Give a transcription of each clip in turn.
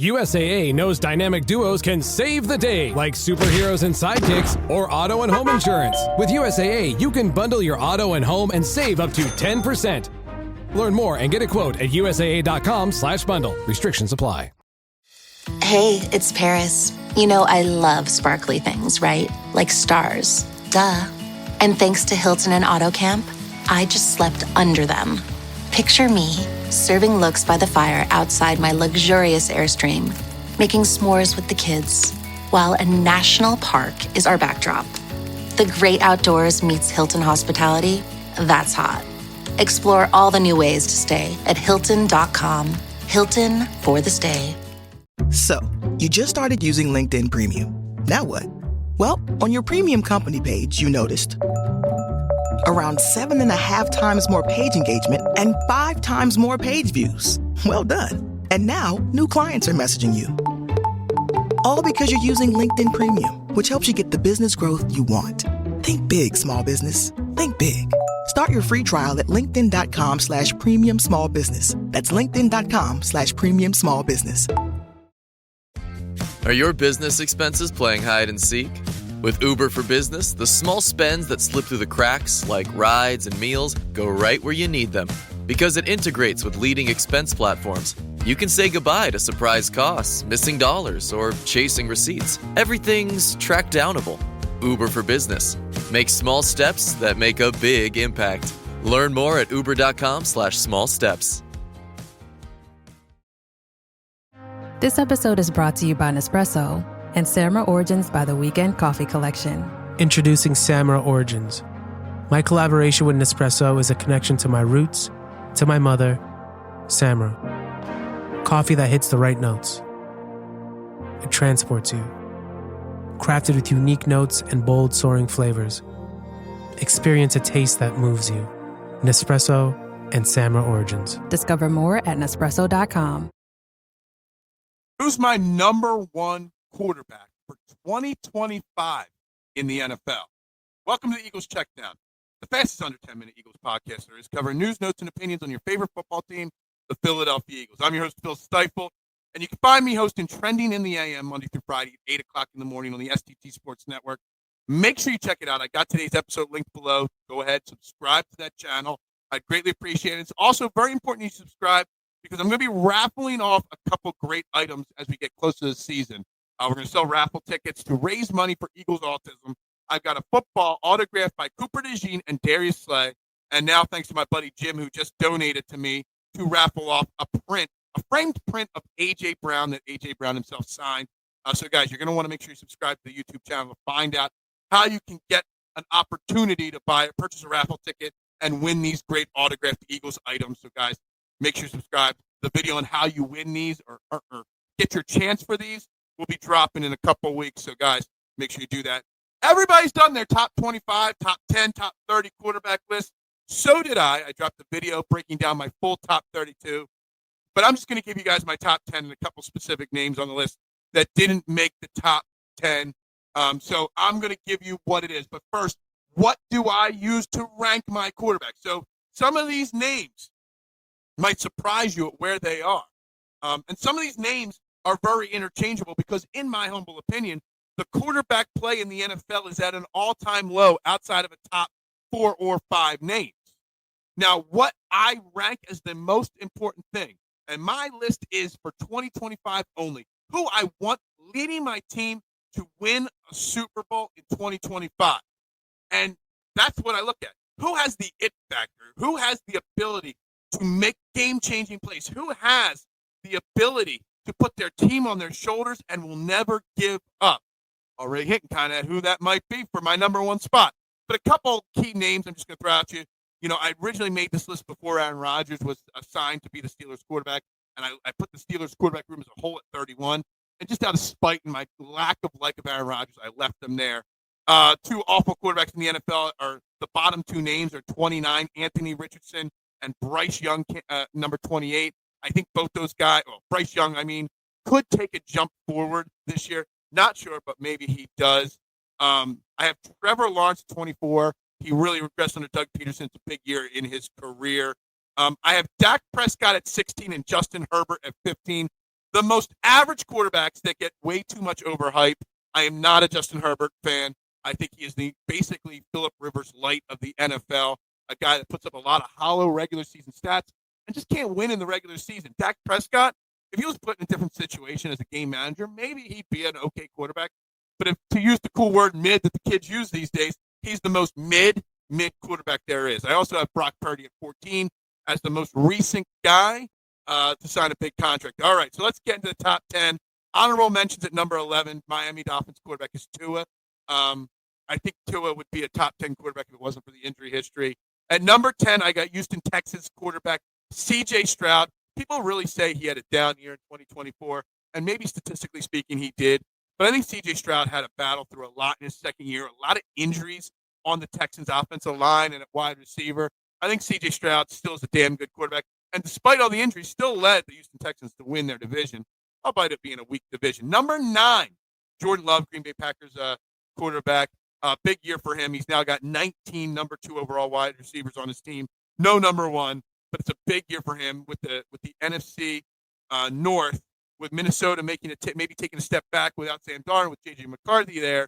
USAA knows dynamic duos can save the day, like superheroes and sidekicks or auto and home insurance. With USAA, you can bundle your auto and home and save up to 10%. Learn more and get a quote at USAA.com/bundle. Restrictions apply. Hey, it's Paris. You know I love sparkly things, right? Like stars. Duh. And thanks to Hilton and AutoCamp, I just slept under them. Picture me, serving looks by the fire outside my luxurious Airstream, making s'mores with the kids, while a national park is our backdrop. The great outdoors meets Hilton hospitality. That's hot. Explore all the new ways to stay at Hilton.com. Hilton for the stay. So, you just started using LinkedIn Premium. Now what? Well, on your premium company page, you noticed around 7.5 times more page engagement and 5 times more page views. Well done. And now, new clients are messaging you. All because you're using LinkedIn Premium, which helps you get the business growth you want. Think big, small business. Think big. Start your free trial at linkedin.com/premium small business. That's linkedin.com/premium small business. Are your business expenses playing hide and seek? With Uber for Business, the small spends that slip through the cracks, like rides and meals, go right where you need them. Because it integrates with leading expense platforms, you can say goodbye to surprise costs, missing dollars, or chasing receipts. Everything's track downable. Uber for Business. Make small steps that make a big impact. Learn more at uber.com/small steps. This episode is brought to you by Nespresso and Samra Origins by the Weekend Coffee Collection. Introducing Samra Origins. My collaboration with Nespresso is a connection to my roots, to my mother, Samra. Coffee that hits the right notes. It transports you. Crafted with unique notes and bold, soaring flavors. Experience a taste that moves you. Nespresso and Samra Origins. Discover more at Nespresso.com. Who's my number one quarterback for 2025 in the NFL? Welcome to the Eagles Checkdown, the fastest under 10-minute Eagles podcast there is, covering news, notes, and opinions on your favorite football team, the Philadelphia Eagles. I'm your host, Phil Stiefel, and you can find me hosting Trending in the AM Monday through Friday at 8 o'clock in the morning on the STT Sports Network. Make sure you check it out. I got today's episode linked below. Go ahead, subscribe to that channel. I'd greatly appreciate it. It's also very important you subscribe because I'm going to be raffling off a couple great items as we get close to the season. We're going to sell raffle tickets to raise money for Eagles Autism. I've got a football autographed by Cooper DeJean and Darius Slay. And now, thanks to my buddy Jim, who just donated to me to raffle off a framed print of A.J. Brown that A.J. Brown himself signed. So, guys, you're going to want to make sure you subscribe to the YouTube channel to find out how you can get an opportunity to purchase a raffle ticket and win these great autographed Eagles items. So, guys, make sure you subscribe. The video on how you win these or get your chance for these will be dropping in a couple weeks. So, guys, make sure you do that. Everybody's done their top 25, top 10, top 30 quarterback list. So did I. I dropped a video breaking down my full top 32. But I'm just going to give you guys my top 10 and a couple specific names on the list that didn't make the top 10. So I'm going to give you what it is. But first, what do I use to rank my quarterback? So some of these names might surprise you at where they are. And some of these names are very interchangeable because, in my humble opinion, the quarterback play in the NFL is at an all-time low outside of a top 4 or 5 names. Now, what I rank as the most important thing, and my list is for 2025 only, who I want leading my team to win a Super Bowl in 2025. And that's what I look at. Who has the it factor? Who has the ability to make game-changing plays? Who has the ability to put their team on their shoulders and will never give up? Already hinting kind of at who that might be for my number one spot. But a couple key names I'm just going to throw out to you. You know, I originally made this list before Aaron Rodgers was assigned to be the Steelers quarterback, and I put the Steelers quarterback room as a whole at 31. And just out of spite and my lack of like of Aaron Rodgers, I left them there. Two awful quarterbacks in the NFL are the bottom two names are 29, Anthony Richardson and Bryce Young, number 28. I think both those guys, Bryce Young, could take a jump forward this year. Not sure, but maybe he does. I have Trevor Lawrence, 24. He really regressed under Doug Peterson. It's a big year in his career. I have Dak Prescott at 16 and Justin Herbert at 15. The most average quarterbacks that get way too much overhype. I am not a Justin Herbert fan. I think he is the basically Phillip Rivers light of the NFL, a guy that puts up a lot of hollow regular season stats and just can't win in the regular season. Dak Prescott, if he was put in a different situation as a game manager, maybe he'd be an okay quarterback. But if to use the cool word mid that the kids use these days, he's the most mid quarterback there is. I also have Brock Purdy at 14 as the most recent guy to sign a big contract. All right, so let's get into the top 10. Honorable mentions at number 11, Miami Dolphins quarterback is Tua. I think Tua would be a top 10 quarterback if it wasn't for the injury history. At number 10, I got Houston Texans quarterback C.J. Stroud. People really say he had a down year in 2024, and maybe statistically speaking he did. But I think C.J. Stroud had a battle through a lot in his second year, a lot of injuries on the Texans offensive line and at wide receiver. I think C.J. Stroud still is a damn good quarterback. And despite all the injuries, still led the Houston Texans to win their division, albeit it being a weak division. Number 9, Jordan Love, Green Bay Packers quarterback. Big year for him. He's now got 19 number 2 overall wide receivers on his team. No number 1, but it's a big year for him with the NFC North, with Minnesota maybe taking a step back without Sam Darnold, with J.J. McCarthy there.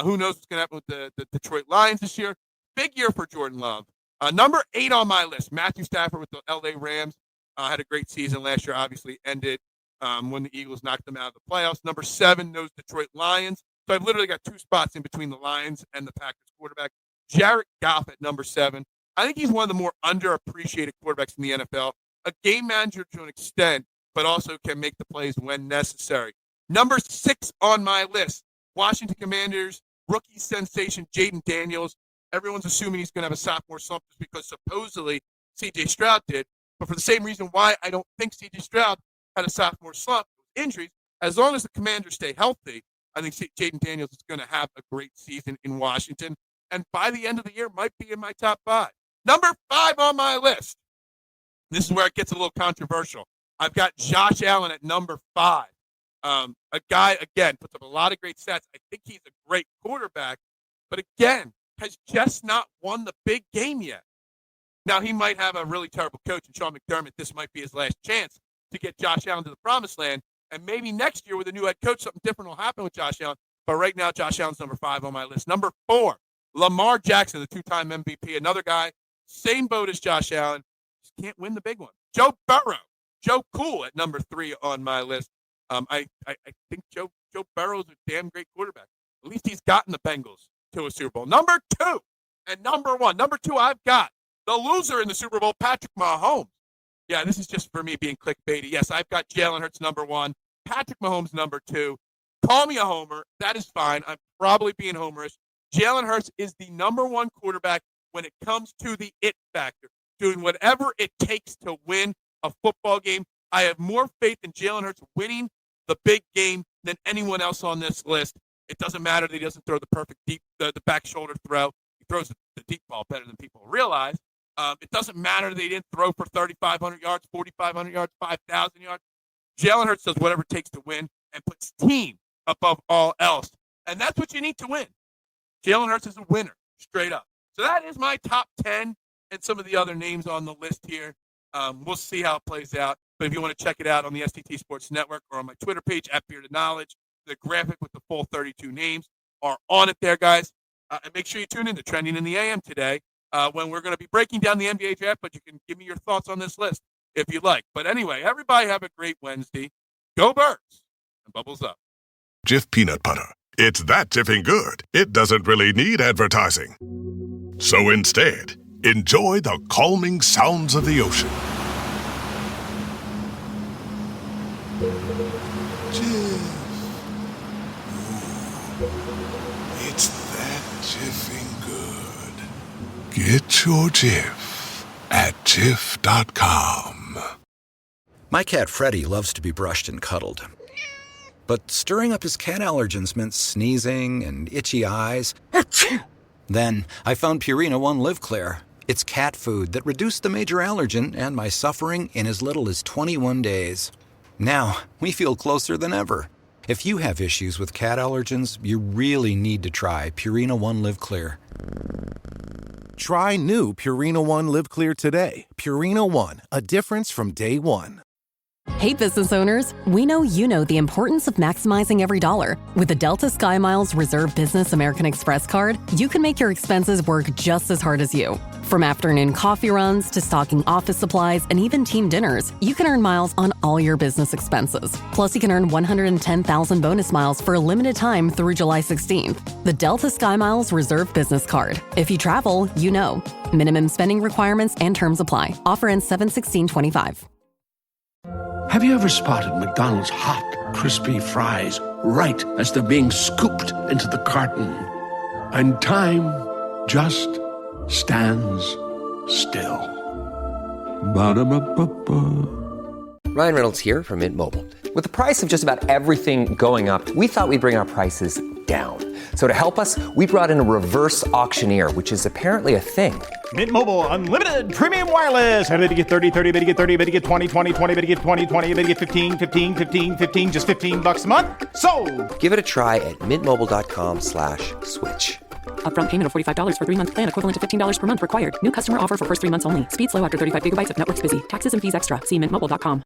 Who knows what's going to happen with the Detroit Lions this year. Big year for Jordan Love. Number 8 on my list, Matthew Stafford with the L.A. Rams. Had a great season last year, obviously ended when the Eagles knocked them out of the playoffs. Number 7, those Detroit Lions. So I've literally got 2 spots in between the Lions and the Packers quarterback. Jared Goff at number 7. I think he's one of the more underappreciated quarterbacks in the NFL. A game manager to an extent, but also can make the plays when necessary. Number 6 on my list, Washington Commanders rookie sensation Jaden Daniels. Everyone's assuming he's going to have a sophomore slump just because supposedly C.J. Stroud did. But for the same reason why I don't think C.J. Stroud had a sophomore slump with injuries, as long as the Commanders stay healthy, I think Jaden Daniels is going to have a great season in Washington. And by the end of the year, might be in my top 5. Number 5 on my list. This is where it gets a little controversial. I've got Josh Allen at number 5. A guy, again, puts up a lot of great stats. I think he's a great quarterback, but again, has just not won the big game yet. Now, he might have a really terrible coach in Sean McDermott. This might be his last chance to get Josh Allen to the promised land. And maybe next year with a new head coach, something different will happen with Josh Allen. But right now, Josh Allen's number 5 on my list. Number 4, Lamar Jackson, the 2-time MVP. Another guy, same boat as Josh Allen. Just can't win the big one. Joe Burrow. Joe Cool at number 3 on my list. I think Joe Burrow's a damn great quarterback. At least he's gotten the Bengals to a Super Bowl. Number 2 and number 1. Number 2, I've got the loser in the Super Bowl, Patrick Mahomes. Yeah, this is just for me being clickbaity. Yes, I've got Jalen Hurts number 1, Patrick Mahomes number 2. Call me a homer. That is fine. I'm probably being homerish. Jalen Hurts is the number 1 quarterback when it comes to the it factor, doing whatever it takes to win a football game. I have more faith in Jalen Hurts winning the big game than anyone else on this list. It doesn't matter that he doesn't throw the perfect the back shoulder throw. He throws the deep ball better than people realize. It doesn't matter that he didn't throw for 3,500 yards, 4,500 yards, 5,000 yards. Jalen Hurts does whatever it takes to win and puts team above all else. And that's what you need to win. Jalen Hurts is a winner, straight up. So that is my top 10 and some of the other names on the list here. We'll see how it plays out. But if you want to check it out on the STT Sports Network or on my Twitter page, @BeardedKnowledge, the graphic with the full 32 names are on it there, guys. And make sure you tune in to Trending in the AM today when we're going to be breaking down the NBA draft, but you can give me your thoughts on this list if you'd like. But anyway, everybody have a great Wednesday. Go Birds and bubbles up. Jif peanut butter. It's that jiffing good, it doesn't really need advertising. So instead, enjoy the calming sounds of the ocean. Jif. Ooh, it's that jiffing good. Get your Jif at Jif.com. My cat Freddie loves to be brushed and cuddled. But stirring up his cat allergens meant sneezing and itchy eyes. Then I found Purina One Live Clear. It's cat food that reduced the major allergen and my suffering in as little as 21 days. Now, we feel closer than ever. If you have issues with cat allergens, you really need to try Purina One Live Clear. Try new Purina One Live Clear today. Purina One, a difference from day one. Hey business owners, we know you know the importance of maximizing every dollar. With the Delta SkyMiles Reserve Business American Express card, you can make your expenses work just as hard as you. From afternoon coffee runs to stocking office supplies and even team dinners, you can earn miles on all your business expenses. Plus, you can earn 110,000 bonus miles for a limited time through July 16th. The Delta SkyMiles Reserve Business Card. If you travel, you know. Minimum spending requirements and terms apply. Offer ends 7/16/25. Have you ever spotted McDonald's hot, crispy fries right as they're being scooped into the carton? And time just stands still. Ba-da-ba-ba-ba. Ryan Reynolds here from Mint Mobile. With the price of just about everything going up, we thought we'd bring our prices down. So to help us, we brought in a reverse auctioneer, which is apparently a thing. Mint Mobile Unlimited Premium Wireless. How to get 30, 30, bit to get 30, bit to get 20, 20, 20, bit to get 20, 20, bit to get 15, 15, 15, 15, just $15 a month? Sold! Give it a try at mintmobile.com/switch. Upfront payment of $45 for 3-month plan, equivalent to $15 per month required. New customer offer for first 3 months only. Speed slow after 35 gigabytes if network's busy. Taxes and fees extra. See mintmobile.com.